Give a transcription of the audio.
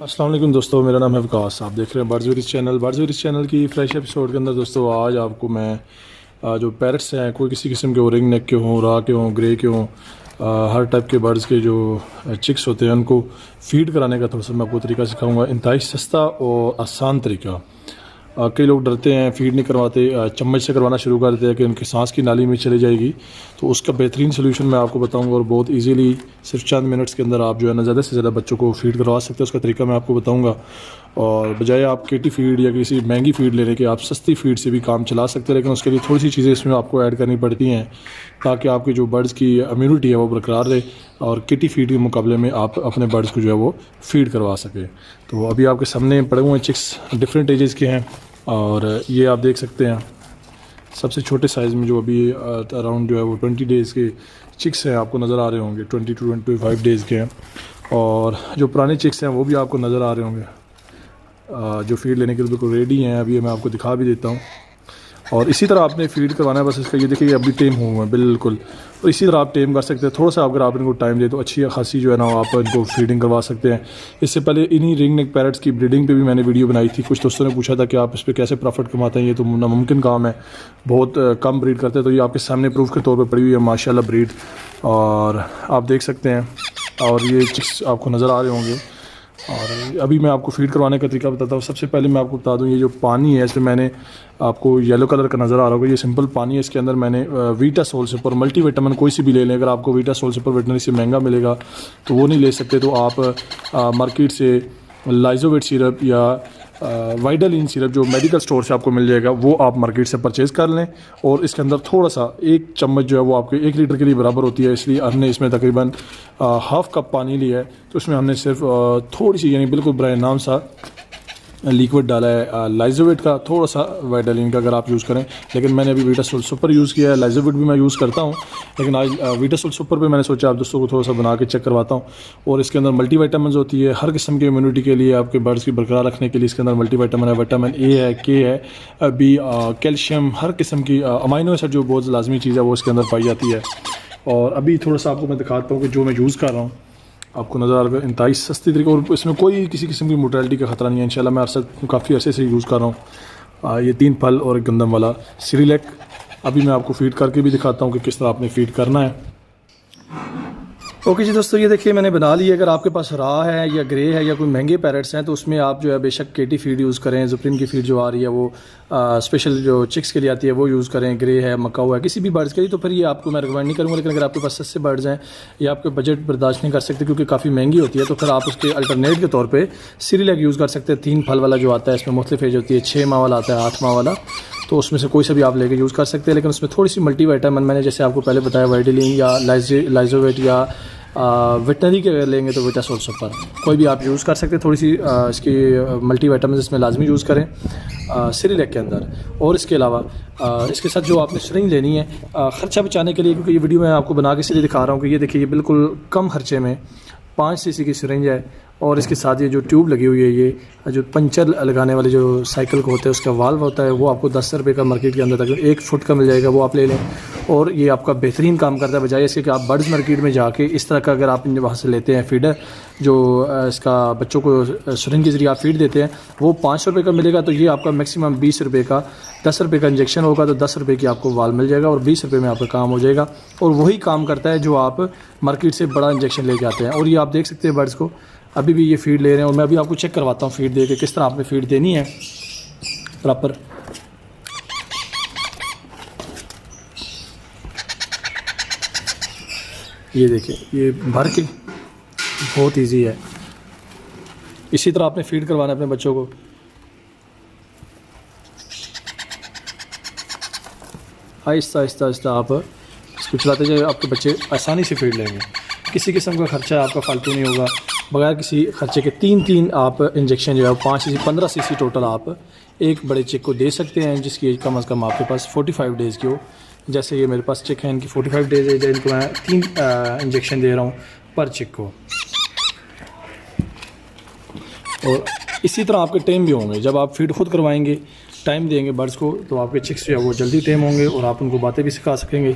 अस्सलाम वालेकुम दोस्तों, मेरा नाम है विकास। आप देख रहे हैं birds with channel. Birds with channel की फ्रेश एपिसोड के अंदर दोस्तों आज आपको मैं जो पैरट्स हैं, कोई किसी किस्म के हो, रिंग नेक के हों, रा के हों, ग्रे के हों, हर टाइप के बर्ड्स के जो चिक्स होते हैं उनको फ़ीड कराने का थोड़ा सा मैं आपको तरीका सिखाऊंगा। इंतहाई सस्ता और आसान तरीका। कई लोग डरते हैं, फ़ीड नहीं करवाते, चम्मच से करवाना शुरू कर देते हैं कि उनकी सांस की नाली में चली जाएगी। तो उसका बेहतरीन सोल्यूशन मैं आपको बताऊंगा और बहुत इजीली सिर्फ चंद मिनट्स के अंदर आप जो है ना ज़्यादा से ज़्यादा बच्चों को फ़ीड करवा सकते हैं। उसका तरीका मैं आपको बताऊंगा। और बजाय आप केटी फ़ीड या किसी महंगी फ़ीड लेने के आप सस्ती फ़ीड से भी काम चला सकते हैं, लेकिन उसके लिए थोड़ी सी चीज़ें इसमें आपको ऐड करनी पड़ती हैं ताकि आपकी जो बर्ड्स की इम्यूनिटी है वो बरकरार रहे और किटी फ़ीड के मुकाबले में आप अपने बर्ड्स को जो है वो फ़ीड करवा सकें। तो अभी आपके सामने पड़े हुए चिक्स डिफरेंट एजेस के हैं और ये आप देख सकते हैं सबसे छोटे साइज़ में जो अभी अराउंड जो है वो 20 डेज़ के चिक्स हैं, आपको नज़र आ रहे होंगे। 20 to 25 डेज़ के हैं। और जो पुराने चिक्स हैं वो भी आपको नज़र आ रहे होंगे, जो फ़ीड लेने के लिए बिल्कुल रेडी हैं। अभी मैं आपको दिखा भी देता हूँ। और इसी तरह आपने फ़ीड करवाना है। बस इसका ये देखिए अभी टेम हुआ है बिल्कुल, और इसी तरह आप टेम कर सकते हैं। थोड़ा सा अगर आप इनको टाइम दे तो अच्छी खासी जो है ना आप इनको फ़ीडिंग करवा सकते हैं। इससे पहले इन्हीं रिंग नेक पैरट्स की ब्रीडिंग पे भी मैंने वीडियो बनाई थी। कुछ दोस्तों ने पूछा था कि आप इस पर कैसे प्रॉफिट कमाते हैं, ये तो नामुमकिन काम है, बहुत कम ब्रीड करते हैं। तो ये आपके सामने प्रूफ के तौर पर पड़ी हुई है माशाल्लाह ब्रीड, और आप देख सकते हैं। और ये चिक्स आपको नज़र आ रहे होंगे। और अभी मैं आपको फ़ीड करवाने का तरीका बताता हूँ। सबसे पहले मैं आपको बता दूँ, ये जो पानी है इसमें मैंने आपको येलो कलर का नज़र आ रहा होगा, ये सिंपल पानी है। इसके अंदर मैंने Vita Sol super multi vitamin कोई सी भी ले लें। अगर आपको वीटा सोल सुपर विटामिन से महंगा मिलेगा तो वो नहीं ले सकते, तो आप मार्केट से लाइजोवेट सिरप या वाइडालिन सिरप जो मेडिकल स्टोर से आपको मिल जाएगा वो आप मार्केट से परचेज़ कर लें। और इसके अंदर थोड़ा सा एक चम्मच जो है वो आपके 1 लीटर के लिए बराबर होती है, इसलिए हमने इसमें तकरीबन हाफ़ कप पानी लिया है। तो इसमें हमने सिर्फ थोड़ी सी यानी बिल्कुल बराए नाम सा लिक्विड डाला है लाइजोवेट का, थोड़ा सा वाइडालिन का अगर आप यूज़ करें। लेकिन मैंने अभी वीटा सोल सुपर यूज़ किया है। लाइजोवेट भी मैं यूज़ करता हूँ, लेकिन आज वीटा सोल सुपर पे मैंने सोचा आप दोस्तों को थोड़ा सा बना के चेक करवाता हूँ। और इसके अंदर मल्टी विटामिन होती है हर किस्म की इम्यूनिटी के लिए, आपके बर्ड्स की बरकरार रखने के लिए। इसके अंदर मल्टी विटामिन है, विटामिन ए है, के है, बी, कैल्शियम, हर किस्म की अमाइनो एसिड जो बहुत लाजमी चीज़ है वो इसके अंदर पाई जाती है। और अभी थोड़ा सा आपको मैं दिखाता हूँ कि जो मैं यूज़ कर रहा हूँ, आपको नज़र आ रहा है इंतहाई सस्ती तरीके, और इसमें कोई किसी किस्म की मोर्टेलिटी का ख़तरा नहीं है। इंशाल्लाह मैं काफ़ी अरसे से यूज़ कर रहा हूँ। ये 3 फल और एक गंदम वाला सीरिलैक। अभी मैं आपको फ़ीड करके भी दिखाता हूँ कि किस तरह आपने फ़ीड करना है। ओके जी दोस्तों, ये देखिए मैंने बना ली है। अगर आपके पास रा है या ग्रे है या कोई महंगे पैरट्स हैं तो उसमें आप जो है बेशक केटी फ़ीड यूज़ करें। ज़ुप्रीन की फ़ीड जो आ रही है वो स्पेशल जो चिक्स के लिए आती है वो यूज़ करें। ग्रे है, मकाऊ है, किसी भी बर्ड्स के लिए तो फिर ये आपको मैं रिकमेंड नहीं करूँगा। लेकिन अगर आपके पास सस्ते बर्ड्स हैं या आपके बजट बर्दाश्त नहीं कर सकते क्योंकि काफ़ी महंगी होती है, तो फिर आप उसके अल्टरनेट के तौर पर सीरिलैक यूज़ कर सकते हैं। 3 फल वाला जो आता है, इसमें मुख्तलिफ एज होती है, 6 माह वाला आता है, 8 माह वाला, तो उसमें से कोई सा भी आप लेके यूज़ कर सकते हैं। लेकिन उसमें थोड़ी सी मल्टी विटामिन मैंने जैसे आपको पहले बताया वाइडालिन या लाइजोवेट या वेटनरी के लेंगे तो वीटा सोल सुपर कोई भी आप यूज़ कर सकते हैं। थोड़ी सी इसकी मल्टी विटामिन इसमें लाजमी यूज़ करें सीरिलैक के अंदर। और इसके अलावा इसके साथ जो आपने सिरिंज लेनी है ख़र्चा बचाने के लिए, क्योंकि ये वीडियो मैं आपको बना के इसलिए दिखा रहा हूँ कि ये देखिए ये बिल्कुल कम खर्चे में 5 cc की सिरिंज है। और इसके साथ ये जो ट्यूब लगी हुई है, ये जो पंचर लगाने वाले जो साइकिल को होता है उसका वाल्व होता है, वो आपको 10 रुपये का मार्केट के अंदर तक 1 फुट का मिल जाएगा, वो आप ले लें। और ये आपका बेहतरीन काम करता है, बजाय इसके कि आप बर्ड्स मार्केट में जाके इस तरह का अगर आप वहाँ से लेते हैं फीडर जो इसका बच्चों को सिरिंज के ज़रिए आप फीड देते हैं, वो 500 रुपये का मिलेगा। तो ये आपका मैक्सिमम 20 रुपये का, 10 रुपये का इंजेक्शन होगा तो 10 रुपये की आपको वाल मिल जाएगा और 20 रुपये में आपका काम हो जाएगा। और वही काम करता है जो आप मार्केट से बड़ा इंजेक्शन लेके आते हैं। और ये आप देख सकते हैं बर्ड्स को अभी भी ये फ़ीड ले रहे हैं। और मैं अभी आपको चेक करवाता हूँ फ़ीड दे के किस तरह आपने फ़ीड देनी है प्रॉपर। ये देखिए ये भर के बहुत इजी है। इसी तरह आपने फ़ीड करवाना है अपने बच्चों को। आहिस्ता आहिस्ता आहिस्ता आप इसको चलाते जाए, आपके बच्चे आसानी से फ़ीड लेंगे। किसी किस्म का खर्चा आपका फालतू नहीं होगा। बगैर किसी खर्चे के 3 आप इंजेक्शन जो है 5 cc 15 cc टोटल आप एक बड़े चिक को दे सकते हैं जिसकी एज कम अज़ कम आपके पास 45 डेज़ की हो। जैसे ये मेरे पास चिक है, इनकी 45 डेज़ एज है, इनको मैं 3 इंजेक्शन दे रहा हूँ पर चिक को। और इसी तरह आपके टेम भी होंगे। जब आप फीड खुद करवाएंगे, टाइम देंगे बर्ड्स को, तो आपके चिक्स जो है वो जल्दी टेम होंगे और आप उनको बातें भी सिखा सकेंगे।